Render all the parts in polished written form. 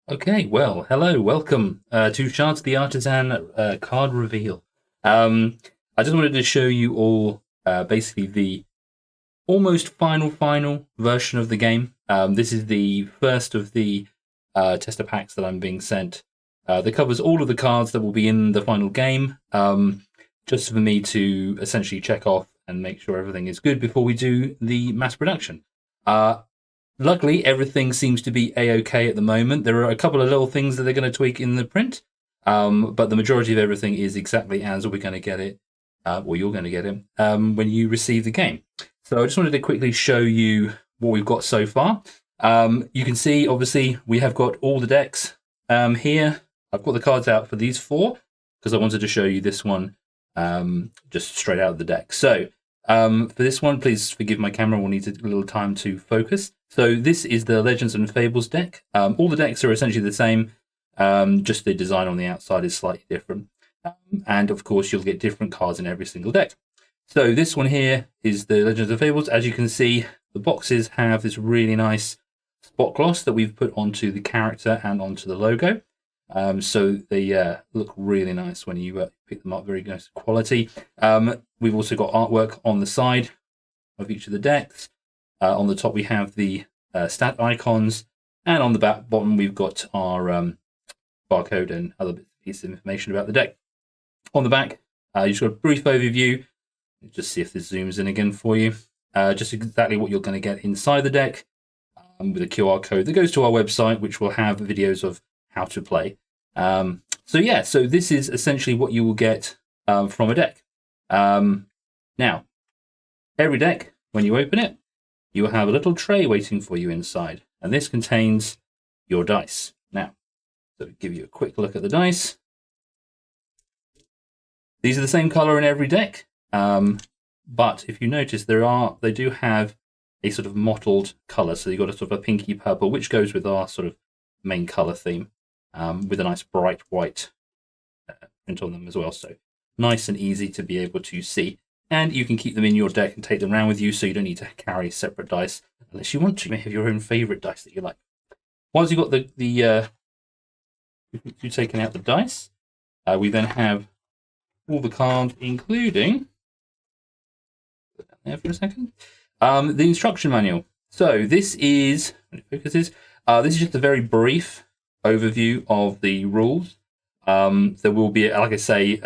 Okay, well, hello, welcome to Shards the Artisan card reveal. I just wanted to show you all basically the almost final version of the game. This is the first of the tester packs that I'm being sent that covers all of the cards that will be in the final game, just for me to essentially check off and make sure everything is good before we do the mass production. Luckily, everything seems to be a-okay at the moment. There are a couple of little things that they're going to tweak in the print, but the majority of everything is exactly as we're going to get it, or you're going to get it, when you receive the game. So I just wanted to quickly show you what we've got so far. You can see, obviously, we have got all the decks here. I've got the cards out for these four because I wanted to show you this one just straight out of the deck. So for this one, please forgive my camera, we'll need a little time to focus. So this is the Legends and Fables deck. All the decks are essentially the same, just the design on the outside is slightly different. And of course, you'll get different cards in every single deck. So this one here is the Legends and Fables. As you can see, the boxes have this really nice spot gloss that we've put onto the character and onto the logo. So they look really nice when you pick them up, very nice quality. We've also got artwork on the side of each of the decks. On the top we have the stat icons, and on the bottom we've got our barcode and other pieces of information about the deck. On the back, you've just got a brief overview. Just see if this zooms in again for you. Just exactly what you're going to get inside the deck, with a QR code that goes to our website, which will have videos of how to play. So this is essentially what you will get from a deck. Now, every deck, when you open it, you will have a little tray waiting for you inside, and this contains your dice. Now, so give you a quick look at the dice. These are the same color in every deck, but if you notice, they do have a sort of mottled color. So you've got a sort of a pinky purple, which goes with our sort of main color theme, with a nice bright white print on them as well. So nice and easy to be able to see. And you can keep them in your deck and take them around with you, so you don't need to carry separate dice unless you want to. You may have your own favorite dice that you like. Once you've got you've taken out the dice, we then have all the cards, including, put that there for a second, the instruction manual. So this is, when it focuses, this is just a very brief overview of the rules. There will be, like I say,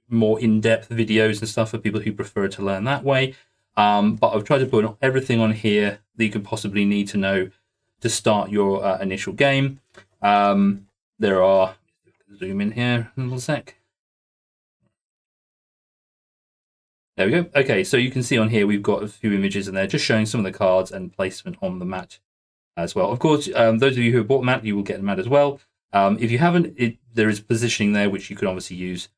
more in-depth videos and stuff for people who prefer to learn that way. But I've tried to put everything on here that you could possibly need to know to start your initial game. There are, zoom in here a little sec. There we go. Okay, so you can see on here we've got a few images in there just showing some of the cards and placement on the mat as well. Of course, those of you who have bought the mat, you will get the mat as well. If you haven't, there is positioning there which you could obviously use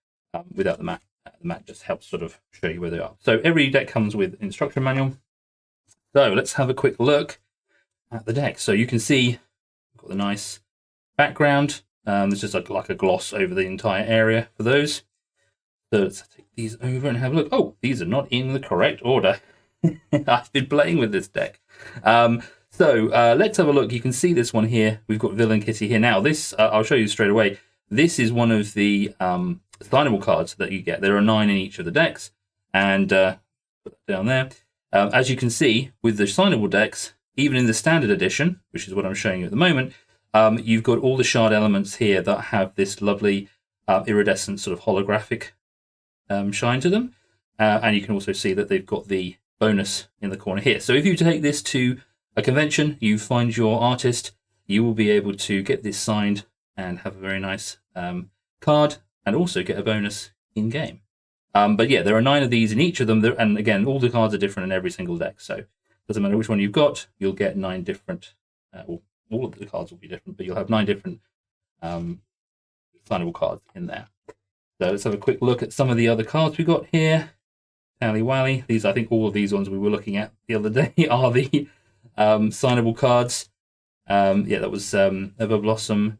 without the mat. The mat just helps sort of show you where they are. So every deck comes with instruction manual. So let's have a quick look at the deck. So you can see we've got the nice background. There's just like a gloss over the entire area for those. So let's take these over and have a look. Oh, these are not in the correct order. I've been playing with this deck. Let's have a look. You can see this one here. We've got Villain Kitty here. Now, this, I'll show you straight away. This is one of the signable cards that you get. There are 9 in each of the decks. And put that down there. As you can see, with the signable decks, even in the standard edition, which is what I'm showing you at the moment, you've got all the shard elements here that have this lovely iridescent sort of holographic shine to them. And you can also see that they've got the bonus in the corner here. So if you take this to a convention, you find your artist, you will be able to get this signed and have a very nice card, and also get a bonus in game. But yeah, there are 9 of these in each of them, and again, all the cards are different in every single deck. So it doesn't matter which one you've got, you'll get 9 different. Well, all of the cards will be different, but you'll have 9 different signable cards in there. So let's have a quick look at some of the other cards we got here. Tally Wally. These, I think, all of these ones we were looking at the other day are the signable cards. Yeah, that was Everblossom,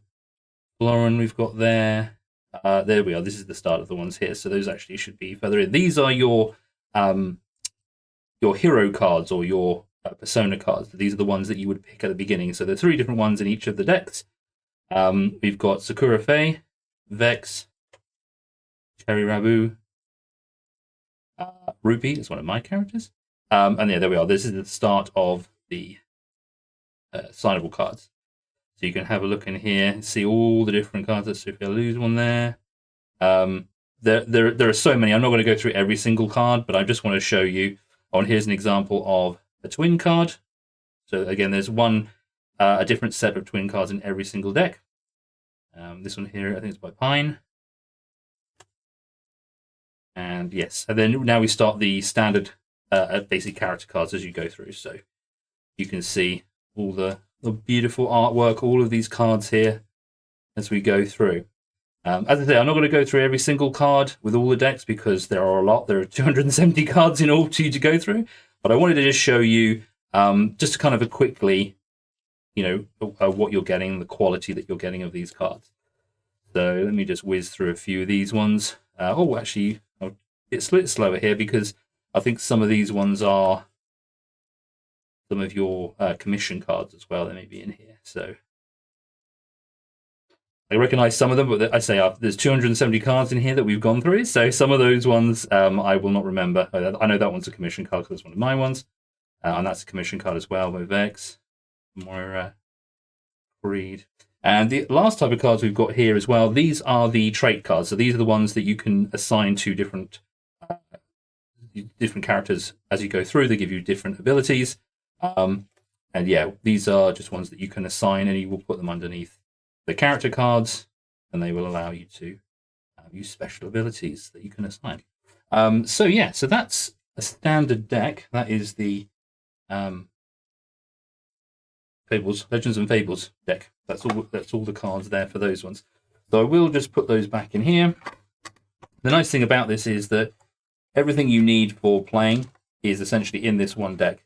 Lauren. We've got there. There we are. This is the start of the ones here. So those actually should be further in. These are your hero cards or your persona cards. These are the ones that you would pick at the beginning. So there are 3 different ones in each of the decks. We've got Sakura Fae, Vex, Cherry Rabu, Ruby is one of my characters. And yeah, there we are. This is the start of the signable cards. So you can have a look in here and see all the different cards. So if I lose one there, there are so many. I'm not going to go through every single card, but I just want to show you. Here's an example of a twin card. So again, there's a different set of twin cards in every single deck. This one here, I think it's by Pine. And yes, and then now we start the standard basic character cards as you go through. So you can see all the beautiful artwork, all of these cards here as we go through. As I say, I'm not going to go through every single card with all the decks because there are a lot. There are 270 cards in all to go through. But I wanted to just show you just kind of a quickly, what you're getting, the quality that you're getting of these cards. So let me just whiz through a few of these ones. Actually, it's a little slower here because I think some of these ones are some of your commission cards as well. They may be in here. So I recognize some of them, but I say there's 270 cards in here that we've gone through. So some of those ones I will not remember. I know that one's a commission card because it's one of my ones. And that's a commission card as well by Vex, Moira, Creed. And the last type of cards we've got here as well, these are the trait cards. So these are the ones that you can assign to different characters as you go through. They give you different abilities. And yeah, these are just ones that you can assign, and you will put them underneath the character cards, and they will allow you to use special abilities that you can assign. So that's a standard deck. That is the Fables, Legends and Fables deck. That's all the cards there for those ones. So I will just put those back in here. The nice thing about this is that everything you need for playing is essentially in this one deck.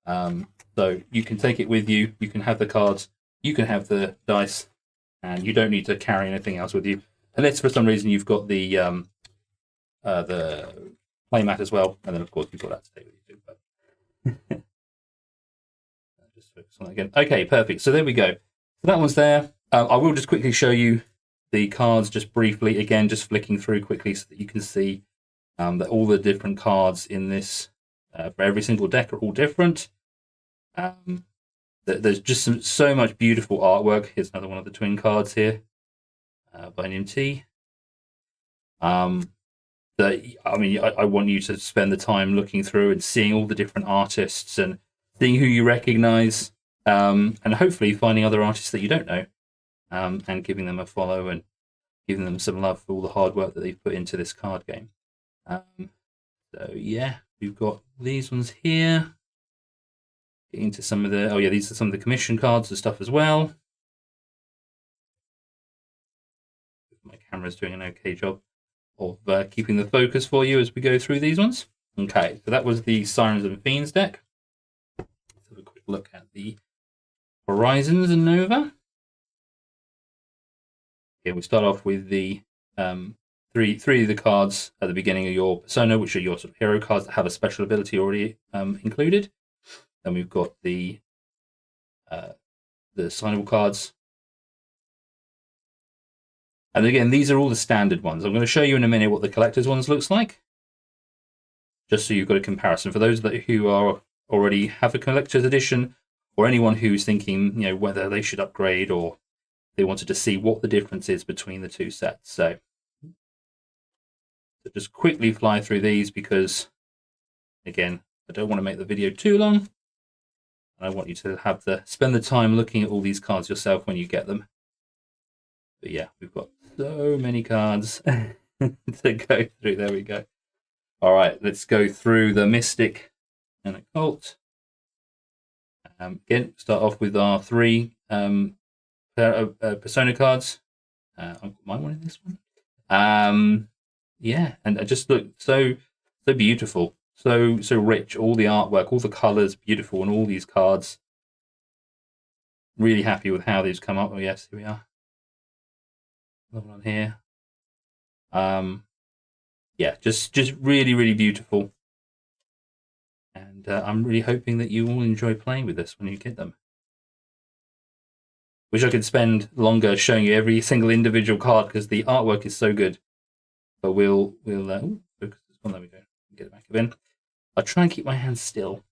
So you can take it with you. You can have the cards. You can have the dice, and you don't need to carry anything else with you, unless for some reason you've got the playmat as well, and then of course you've got that to take with you too. But just focus on that again. Okay, perfect. So there we go. So that one's there. I will just quickly show you the cards just briefly. Again, just flicking through quickly so that you can see that all the different cards in this for every single deck are all different. There's just so much beautiful artwork. Here's another one of the twin cards here by NMT. I want you to spend the time looking through and seeing all the different artists and seeing who you recognize, and hopefully finding other artists that you don't know, and giving them a follow and giving them some love for all the hard work that they've put into this card game. So yeah, we've got these ones here. Getting into some of the these are some of the commission cards and stuff as well. My camera's doing an okay job of keeping the focus for you as we go through these ones. Okay, so that was the Sirens and Fiends deck. Let's have a quick look at the Horizons and Nova. Okay, we start off with the three of the cards at the beginning of your persona, which are your sort of hero cards that have a special ability already included. Then we've got the signable cards. And again, these are all the standard ones. I'm going to show you in a minute what the collector's ones looks like, just so you've got a comparison. For those who are already have a collector's edition, or anyone who's thinking, whether they should upgrade or they wanted to see what the difference is between the two sets. So just quickly fly through these because, again, I don't want to make the video too long. I want you to spend the time looking at all these cards yourself when you get them. But yeah, we've got so many cards to go through. There we go. All right, let's go through the Mystic and Occult. Again, start off with our three persona cards. I've got my one in this one. Yeah, and it just look so beautiful. So rich, all the artwork, all the colors, beautiful, and all these cards. Really happy with how these come up. Oh yes, here we are. Another one here. Yeah, just really, really beautiful. And I'm really hoping that you all enjoy playing with this when you get them. Wish I could spend longer showing you every single individual card because the artwork is so good. But we'll focus this one. There we go. Get it back in. I'll try and keep my hands still.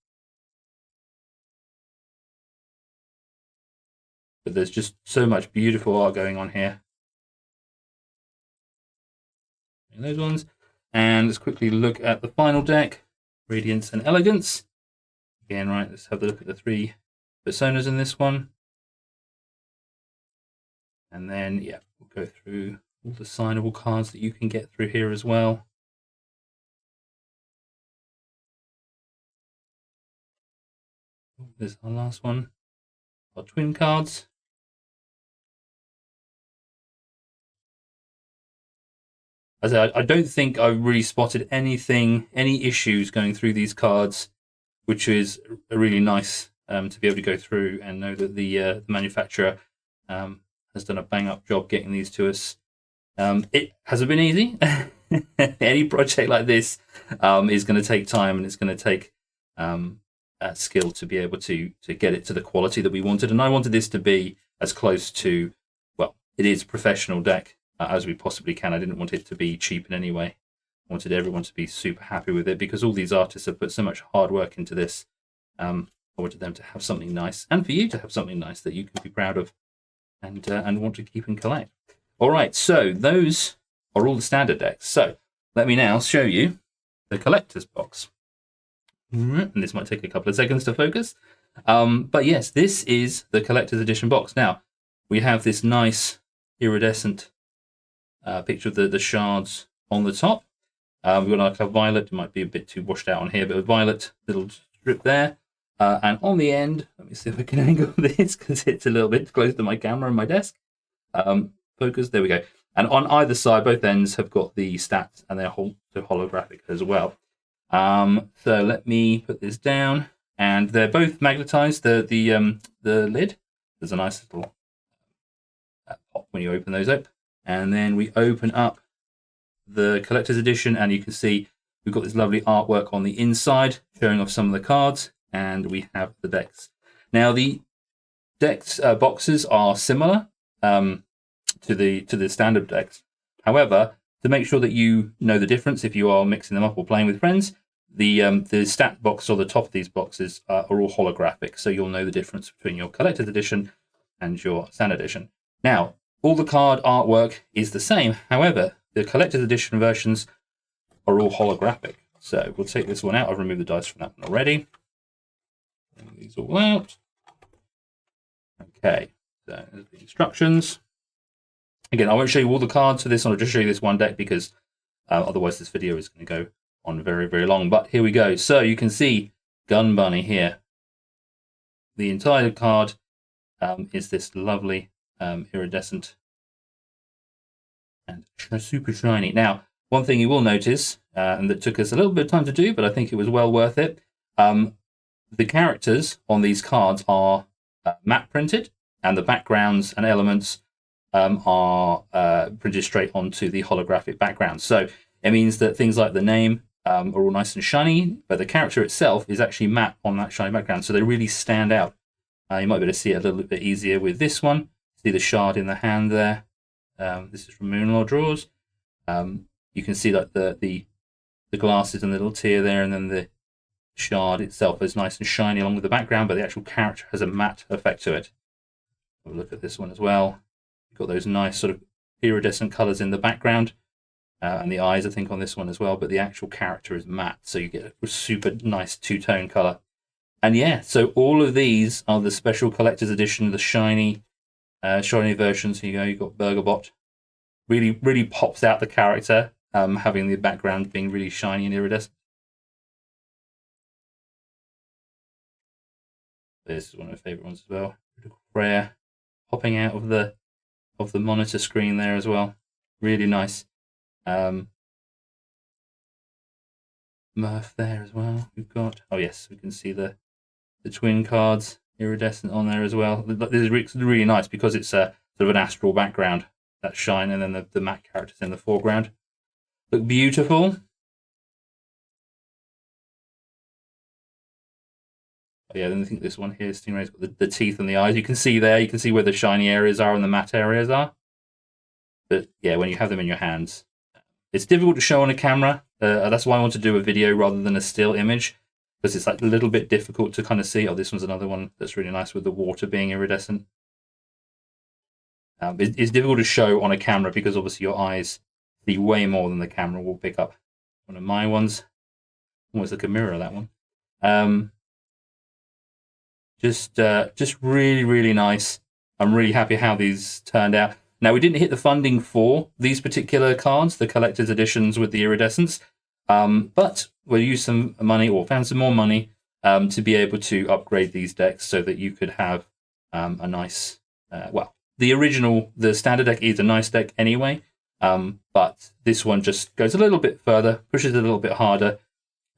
But there's just so much beautiful art going on here. And those ones. And let's quickly look at the final deck, Radiance and Elegance. Again, right, let's have a look at the 3 personas in this one. And then, yeah, we'll go through all the signable cards that you can get through here as well. There's our last one, our twin cards. As I don't think I really spotted any issues going through these cards, which is really nice to be able to go through and know that the manufacturer has done a bang-up job getting these to us. It hasn't been easy. Any project like this is going to take time, and it's going to take skill to be able to get it to the quality that we wanted. And I wanted this to be as close to, well, it is a professional deck as we possibly can. I didn't want it to be cheap in any way. I wanted everyone to be super happy with it because all these artists have put so much hard work into this. I wanted them to have something nice, and for you to have something nice that you can be proud of and want to keep and collect. All right, so those are all the standard decks. So let me now show you the collector's box. And this might take a couple of seconds to focus. But yes, this is the collector's edition box. Now, we have this nice iridescent picture of the shards on the top. We've got like a violet, it might be a bit too washed out on here, but a violet little strip there. And on the end, let me see if I can angle this because it's a little bit close to my camera and my desk. Focus, there we go. And on either side, both ends have got the stats, and they're also holographic as well. So let me put this down, and they're both magnetized. The lid, there's a nice little pop when you open those up, and then we open up the collector's edition, and you can see we've got this lovely artwork on the inside showing off some of the cards, and we have the decks. Now the decks boxes are similar to the standard decks. However, to make sure that you know the difference if you are mixing them up or playing with friends, the stat box or the top of these boxes are all holographic, so you'll know the difference between your collector's edition and your standard edition. Now, all the card artwork is the same. However, the collector's edition versions are all holographic. So we'll take this one out. I've removed the dice from that one already. Bring these all out. Okay, so there's the instructions. Again, I won't show you all the cards for this one. I'll just show you this one deck because otherwise this video is going to go on very, very long. But here we go. So you can see Gun Bunny here. The entire card is this lovely iridescent and super shiny. Now, one thing you will notice, and that took us a little bit of time to do, but I think it was well worth it, the characters on these cards are matte printed, and the backgrounds and elements are printed straight onto the holographic background. So it means that things like the name are all nice and shiny, but the character itself is actually matte on that shiny background, so they really stand out. You might be able to see it a little bit easier with this one. See the shard in the hand there. This is from Moonlaw Draws. You can see that the glasses and the little tear there, and then the shard itself is nice and shiny along with the background, but the actual character has a matte effect to it. Have a look at this one as well. You've got those nice sort of iridescent colours in the background, and the eyes, I think, on this one as well, but the actual character is matte, so you get a super nice two-tone colour. And yeah, so all of these are the special collector's edition, the shiny versions. Here you go, you've got Burgerbot. Really, really pops out the character, having the background being really shiny and iridescent. This is one of my favourite ones as well. Freya popping out of the monitor screen there as well. Really nice. Murph there as well. We've got, oh yes, we can see the twin cards iridescent on there as well. This is really nice because it's a sort of an astral background, that shine, and then the matte characters in the foreground. Look beautiful. yeah, then I think this one here, Stingray's got the teeth and the eyes. You can see there, you can see where the shiny areas are and the matte areas are. But yeah, when you have them in your hands, it's difficult to show on a camera. That's why I want to do a video rather than a still image, because it's like a little bit difficult to kind of see. Oh, this one's another one that's really nice with the water being iridescent. It's difficult to show on a camera because obviously your eyes see way more than the camera will pick up. One of my ones, almost like a mirror, that one. Just really, really nice. I'm really happy how these turned out. Now, we didn't hit the funding for these particular cards, the collector's editions with the iridescence, but we'll use some money, or found some more money, to be able to upgrade these decks so that you could have a nice, well, the standard deck is a nice deck anyway, but this one just goes a little bit further, pushes it a little bit harder,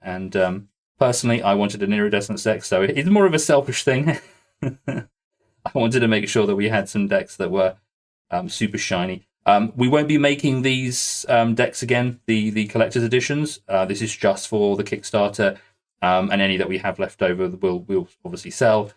and personally, I wanted an iridescent deck, so it's more of a selfish thing. I wanted to make sure that we had some decks that were super shiny. We won't be making these decks again, the collector's editions. This is just for the Kickstarter, and any that we have left over we'll obviously sell.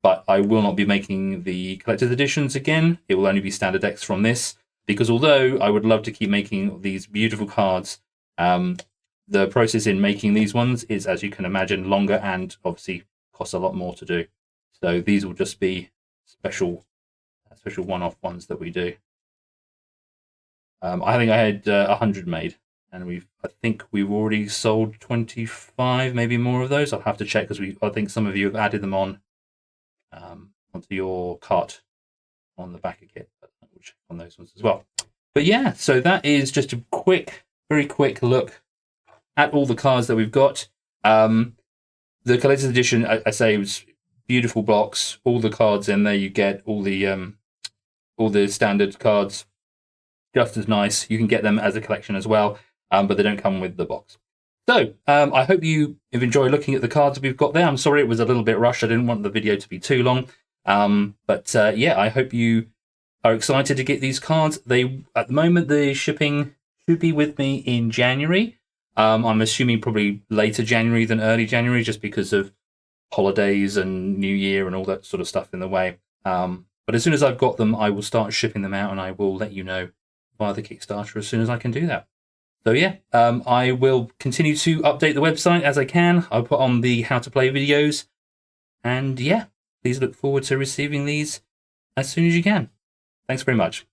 But I will not be making the collector's editions again. It will only be standard decks from this, because although I would love to keep making these beautiful cards, the process in making these ones is, as you can imagine, longer and obviously costs a lot more to do. So these will just be special one-off ones that we do. I think I had 100 made, and I think we've already sold 25, maybe more of those. I'll have to check, because I think some of you have added them on onto your cart on the back of kit. But we'll check on those ones as well. But yeah, so that is just a very quick look at all the cards that we've got. The collector's edition, I say, was beautiful box. All the cards in there, you get all the standard cards, just as nice. You can get them as a collection as well, but they don't come with the box. So I hope you have enjoyed looking at the cards we've got there. I'm sorry it was a little bit rushed. I didn't want the video to be too long. But yeah, I hope you are excited to get these cards. At the moment, the shipping should be with me in January. I'm assuming probably later January than early January, just because of holidays and New Year and all that sort of stuff in the way. But as soon as I've got them, I will start shipping them out, and I will let you know via the Kickstarter as soon as I can do that. So yeah, I will continue to update the website as I can. I'll put on the how to play videos. And yeah, please look forward to receiving these as soon as you can. Thanks very much.